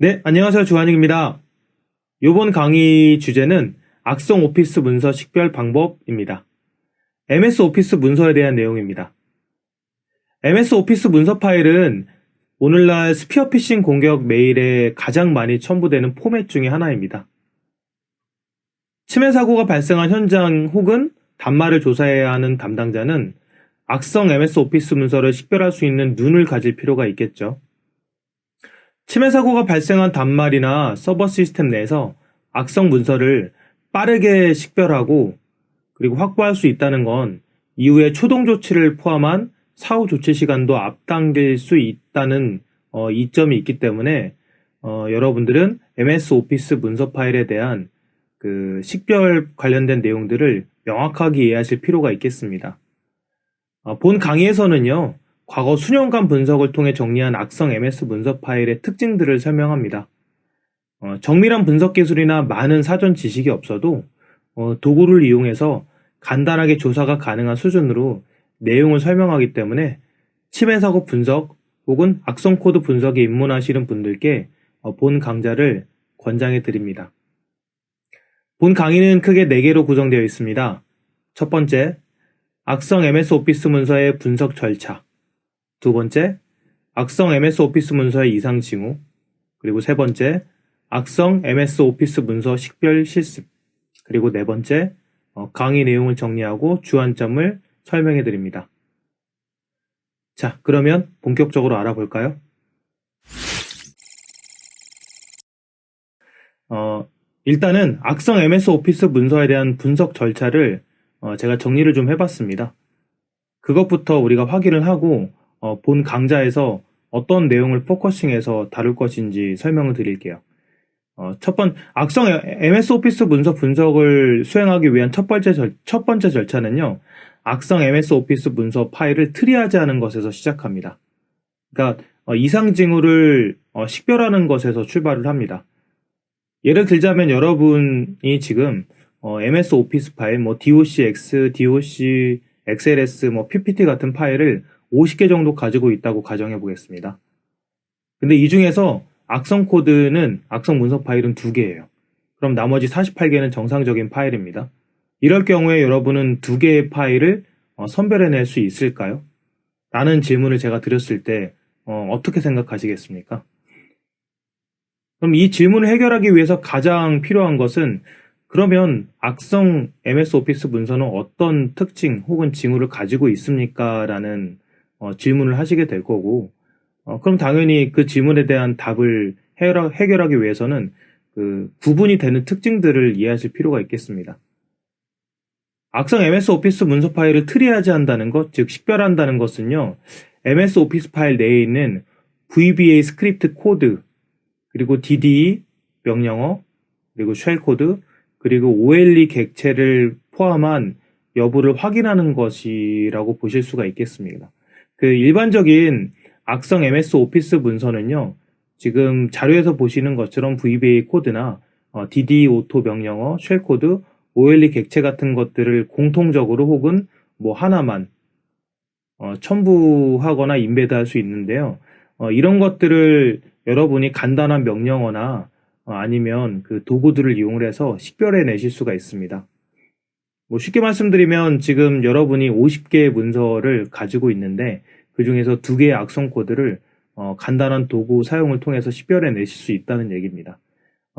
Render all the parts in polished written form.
네, 안녕하세요. 주한익입니다. 이번 강의 주제는 악성 오피스 문서 식별 방법입니다. MS 오피스 문서에 대한 내용입니다. MS 오피스 문서 파일은 오늘날 스피어 피싱 공격 메일에 가장 많이 첨부되는 포맷 중에 하나입니다. 침해 사고가 발생한 현장 혹은 단말을 조사해야 하는 담당자는 악성 MS 오피스 문서를 식별할 수 있는 눈을 가질 필요가 있겠죠. 침해 사고가 발생한 단말이나 서버 시스템 내에서 악성 문서를 빠르게 식별하고 그리고 확보할 수 있다는 건 이후에 초동 조치를 포함한 사후 조치 시간도 앞당길 수 있다는 이점이 있기 때문에 여러분들은 MS 오피스 문서 파일에 대한 그 식별 관련된 내용들을 명확하게 이해하실 필요가 있겠습니다. 본 강의에서는요, 과거 수년간 분석을 통해 정리한 악성 MS 문서 파일의 특징들을 설명합니다. 정밀한 분석 기술이나 많은 사전 지식이 없어도 도구를 이용해서 간단하게 조사가 가능한 수준으로 내용을 설명하기 때문에 침해 사고 분석 혹은 악성 코드 분석에 입문하시는 분들께 본 강좌를 권장해 드립니다. 본 강의는 크게 4개로 구성되어 있습니다. 첫 번째, 악성 MS 오피스 문서의 분석 절차. 두 번째, 악성 MS 오피스 문서의 이상 징후. 그리고 세 번째, 악성 MS 오피스 문서 식별 실습. 그리고 네 번째, 강의 내용을 정리하고 주안점을 설명해 드립니다. 자, 그러면 본격적으로 알아볼까요? 일단은 악성 MS 오피스 문서에 대한 분석 절차를 제가 정리를 좀 해봤습니다. 그것부터 우리가 확인을 하고 본 강좌에서 어떤 내용을 포커싱해서 다룰 것인지 설명을 드릴게요. 악성 MS 오피스 문서 분석을 수행하기 위한 첫 번째 절차는요, 악성 MS 오피스 문서 파일을 트리하지 하는 것에서 시작합니다. 그러니까 이상 징후를 식별하는 것에서 출발을 합니다. 예를 들자면 여러분이 지금 MS 오피스 파일, docx, doc, xls, ppt 같은 파일을 50개 정도 가지고 있다고 가정해 보겠습니다. 근데 이 중에서 악성 코드는, 악성 문서 파일은 2개예요. 그럼 나머지 48개는 정상적인 파일입니다. 이럴 경우에 여러분은 2개의 파일을 선별해낼 수 있을까요? 라는 질문을 제가 드렸을 때 어떻게 생각하시겠습니까? 그럼 이 질문을 해결하기 위해서 가장 필요한 것은, 그러면 악성 MS 오피스 문서는 어떤 특징 혹은 징후를 가지고 있습니까? 라는 질문을 하시게 될 거고, 그럼 당연히 그 질문에 대한 답을 해결하기 위해서는 그 구분이 되는 특징들을 이해하실 필요가 있겠습니다. 악성 MS 오피스 문서 파일을 트리하지 한다는 것, 즉 식별한다는 것은요, MS 오피스 파일 내에 있는 VBA 스크립트 코드, 그리고 DDE 명령어, 그리고 쉘 코드, 그리고 OLE 객체를 포함한 여부를 확인하는 것이라고 보실 수가 있겠습니다. 그 일반적인 악성 MS 오피스 문서는요, 지금 자료에서 보시는 것처럼 VBA 코드나 DDE 오토 명령어, 쉘 코드, OLE 객체 같은 것들을 공통적으로 혹은 하나만 첨부하거나 임베드할 수 있는데요. 이런 것들을 여러분이 간단한 명령어나 아니면 그 도구들을 이용을 해서 식별해 내실 수가 있습니다. 쉽게 말씀드리면 지금 여러분이 50개의 문서를 가지고 있는데 그 중에서 2개의 악성 코드를 간단한 도구 사용을 통해서 식별해 내실 수 있다는 얘기입니다.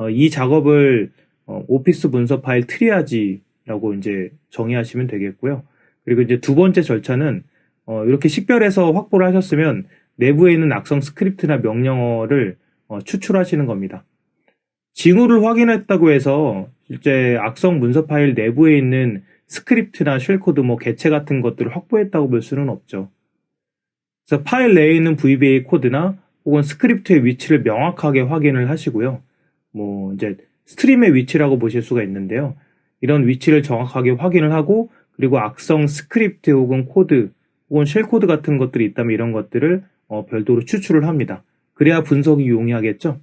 이 작업을 오피스 문서 파일 트리아지라고 이제 정의하시면 되겠고요. 그리고 이제 두 번째 절차는 이렇게 식별해서 확보를 하셨으면 내부에 있는 악성 스크립트나 명령어를 추출하시는 겁니다. 징후를 확인했다고 해서 실제 악성 문서 파일 내부에 있는 스크립트나 쉘코드, 객체 같은 것들을 확보했다고 볼 수는 없죠. 그래서 파일 내에 있는 VBA 코드나 혹은 스크립트의 위치를 명확하게 확인을 하시고요. 이제 스트림의 위치라고 보실 수가 있는데요. 이런 위치를 정확하게 확인을 하고, 그리고 악성 스크립트 혹은 코드 혹은 쉘코드 같은 것들이 있다면 이런 것들을 별도로 추출을 합니다. 그래야 분석이 용이하겠죠.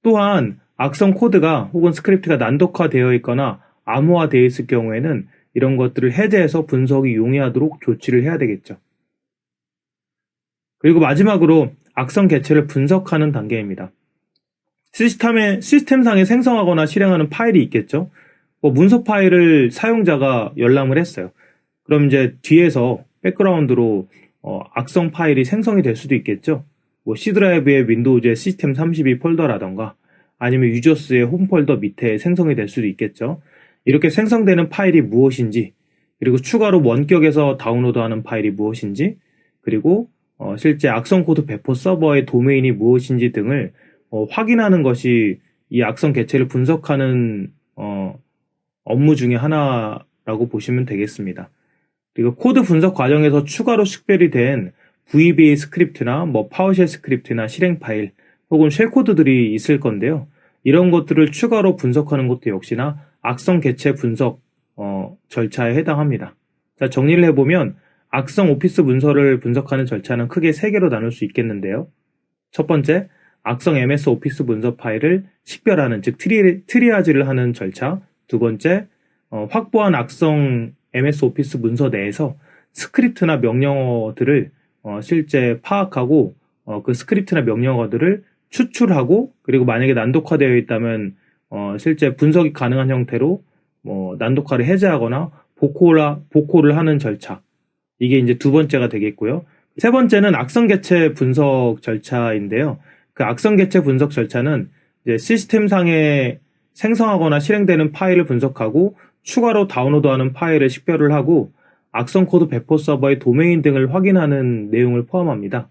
또한 악성 코드가 혹은 스크립트가 난독화되어 있거나 암호화되어 있을 경우에는 이런 것들을 해제해서 분석이 용이하도록 조치를 해야 되겠죠. 그리고 마지막으로 악성 개체를 분석하는 단계입니다. 시스템상에 생성하거나 실행하는 파일이 있겠죠. 문서 파일을 사용자가 열람을 했어요. 그럼 이제 뒤에서 백그라운드로 악성 파일이 생성이 될 수도 있겠죠. C 드라이브의 윈도우즈의 시스템 32 폴더라던가 아니면 유저스의 홈 폴더 밑에 생성이 될 수도 있겠죠. 이렇게 생성되는 파일이 무엇인지, 그리고 추가로 원격에서 다운로드하는 파일이 무엇인지, 그리고 실제 악성 코드 배포 서버의 도메인이 무엇인지 등을 확인하는 것이 이 악성 개체를 분석하는 업무 중에 하나라고 보시면 되겠습니다. 그리고 코드 분석 과정에서 추가로 식별이 된 VBA 스크립트나 파워쉘 스크립트나 실행 파일 혹은 쉘 코드들이 있을 건데요. 이런 것들을 추가로 분석하는 것도 역시나 악성 개체 분석 절차에 해당합니다. 자, 정리를 해보면 악성 오피스 문서를 분석하는 절차는 크게 3개로 나눌 수 있겠는데요. 첫 번째, 악성 MS 오피스 문서 파일을 식별하는, 즉 트리아지를 하는 절차. 두 번째, 확보한 악성 MS 오피스 문서 내에서 스크립트나 명령어들을 실제 파악하고 그 스크립트나 명령어들을 추출하고, 그리고 만약에 난독화되어 있다면 실제 분석이 가능한 형태로 난독화를 해제하거나 복호를 하는 절차. 이게 이제 두 번째가 되겠고요. 세 번째는 악성 개체 분석 절차인데요. 그 악성 개체 분석 절차는 이제 시스템상에 생성하거나 실행되는 파일을 분석하고 추가로 다운로드하는 파일을 식별을 하고 악성 코드 배포 서버의 도메인 등을 확인하는 내용을 포함합니다.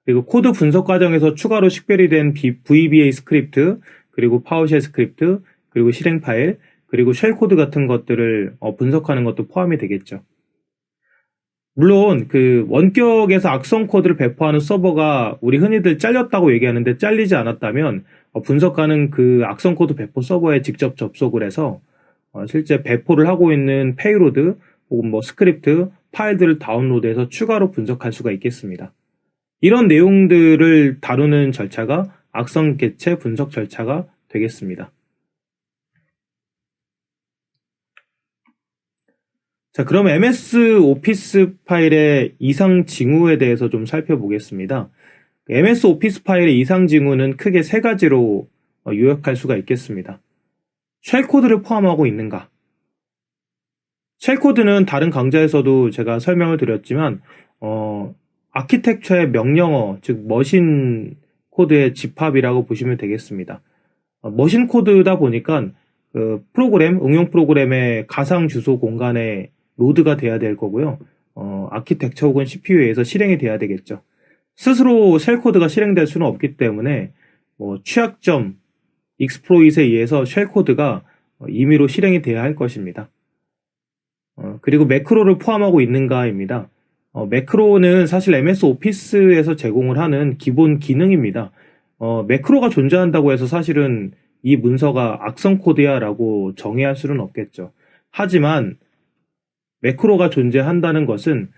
그리고 코드 분석 과정에서 추가로 식별이 된 VBA 스크립트, 그리고 파워쉘 스크립트, 그리고 실행 파일, 그리고 쉘 코드 같은 것들을 분석하는 것도 포함이 되겠죠. 물론 그 원격에서 악성 코드를 배포하는 서버가 우리 흔히들 잘렸다고 얘기하는데 잘리지 않았다면 분석하는 그 악성 코드 배포 서버에 직접 접속을 해서 실제 배포를 하고 있는 페이로드 혹은 스크립트 파일들을 다운로드해서 추가로 분석할 수가 있겠습니다. 이런 내용들을 다루는 절차가 악성 개체 분석 절차가 되겠습니다. 자, 그럼 MS 오피스 파일의 이상 징후에 대해서 좀 살펴보겠습니다. MS 오피스 파일의 이상 징후는 크게 3가지로 요약할 수가 있겠습니다. 쉘 코드를 포함하고 있는가? 쉘 코드는 다른 강좌에서도 제가 설명을 드렸지만 아키텍처의 명령어, 즉 머신 코드의 집합이라고 보시면 되겠습니다. 머신 코드다 보니까 그 응용 프로그램의 가상 주소 공간에 로드가 돼야 될 거고요. 아키텍처 혹은 CPU에서 실행이 돼야 되겠죠. 스스로 쉘 코드가 실행될 수는 없기 때문에 취약점, 익스플로잇에 의해서 쉘 코드가 임의로 실행이 돼야 할 것입니다. 그리고 매크로를 포함하고 있는가입니다. 매크로는 사실 MS 오피스에서 제공을 하는 기본 기능입니다. 매크로가 존재한다고 해서 사실은 이 문서가 악성 코드야 라고 정의할 수는 없겠죠. 하지만 매크로가 존재한다는 것은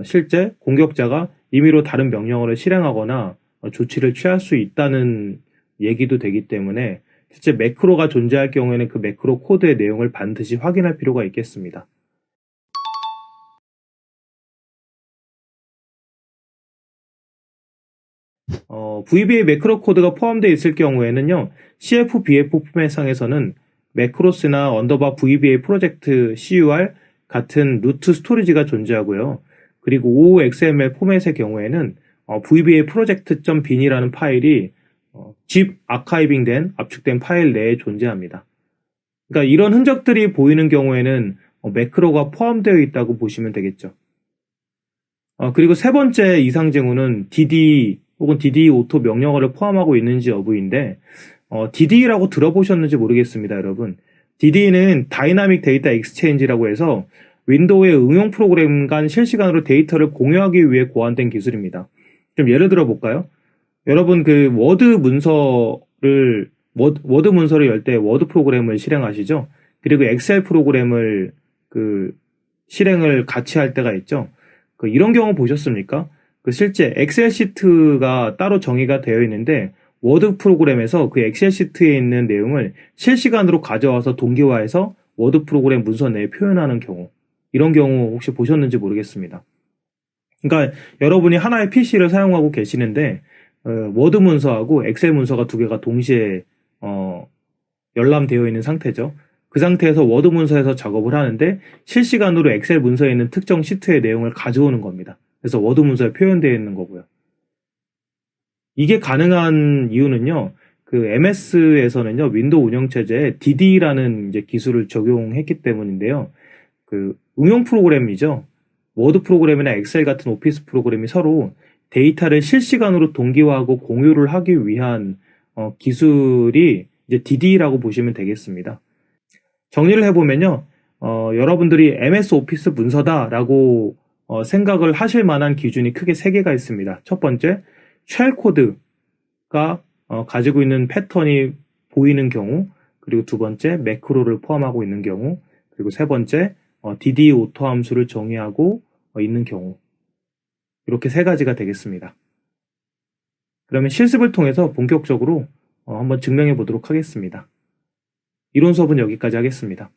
실제 공격자가 임의로 다른 명령어를 실행하거나 조치를 취할 수 있다는 얘기도 되기 때문에 실제 매크로가 존재할 경우에는 그 매크로 코드의 내용을 반드시 확인할 필요가 있겠습니다. VBA 매크로 코드가 포함되어 있을 경우에는요, CFBF 포맷상에서는 매크로스나 언더바 VBA 프로젝트 CUR 같은 루트 스토리지가 존재하고요. 그리고 OXML 포맷의 경우에는 VBA project.bin이라는 파일이 zip 아카이빙된 압축된 파일 내에 존재합니다. 그러니까 이런 흔적들이 보이는 경우에는 매크로가 포함되어 있다고 보시면 되겠죠. 그리고 세 번째 이상 징후는 DD 혹은 DD 오토 명령어를 포함하고 있는지 여부인데 DD라고 들어보셨는지 모르겠습니다, 여러분. DD는 다이나믹 데이터 익스체인지라고 해서 윈도우의 응용 프로그램 간 실시간으로 데이터를 공유하기 위해 고안된 기술입니다. 좀 예를 들어 볼까요? 여러분 그 워드 문서를 열 때 워드 프로그램을 실행하시죠? 그리고 엑셀 프로그램을 실행을 같이 할 때가 있죠. 이런 경우 보셨습니까? 실제 엑셀 시트가 따로 정의가 되어 있는데 워드 프로그램에서 그 엑셀 시트에 있는 내용을 실시간으로 가져와서 동기화해서 워드 프로그램 문서 내에 표현하는 경우, 이런 경우 혹시 보셨는지 모르겠습니다. 그러니까 여러분이 하나의 PC를 사용하고 계시는데 워드 문서하고 엑셀 문서가 두 개가 동시에 열람되어 있는 상태죠. 그 상태에서 워드 문서에서 작업을 하는데 실시간으로 엑셀 문서에 있는 특정 시트의 내용을 가져오는 겁니다. 그래서 워드 문서에 표현되어 있는 거고요. 이게 가능한 이유는요. 그 MS에서는요. 윈도우 운영체제에 DD라는 이제 기술을 적용했기 때문인데요. 그 응용 프로그램이죠. 워드 프로그램이나 엑셀 같은 오피스 프로그램이 서로 데이터를 실시간으로 동기화하고 공유를 하기 위한 기술이 이제 DD라고 보시면 되겠습니다. 정리를 해보면요. 여러분들이 MS 오피스 문서다라고 생각을 하실 만한 기준이 크게 세 개가 있습니다. 첫 번째, 쉘 코드가 가지고 있는 패턴이 보이는 경우, 그리고 두 번째, 매크로를 포함하고 있는 경우, 그리고 세 번째, DD 오토 함수를 정의하고 있는 경우. 이렇게 세 가지가 되겠습니다. 그러면 실습을 통해서 본격적으로 한번 증명해 보도록 하겠습니다. 이론 수업은 여기까지 하겠습니다.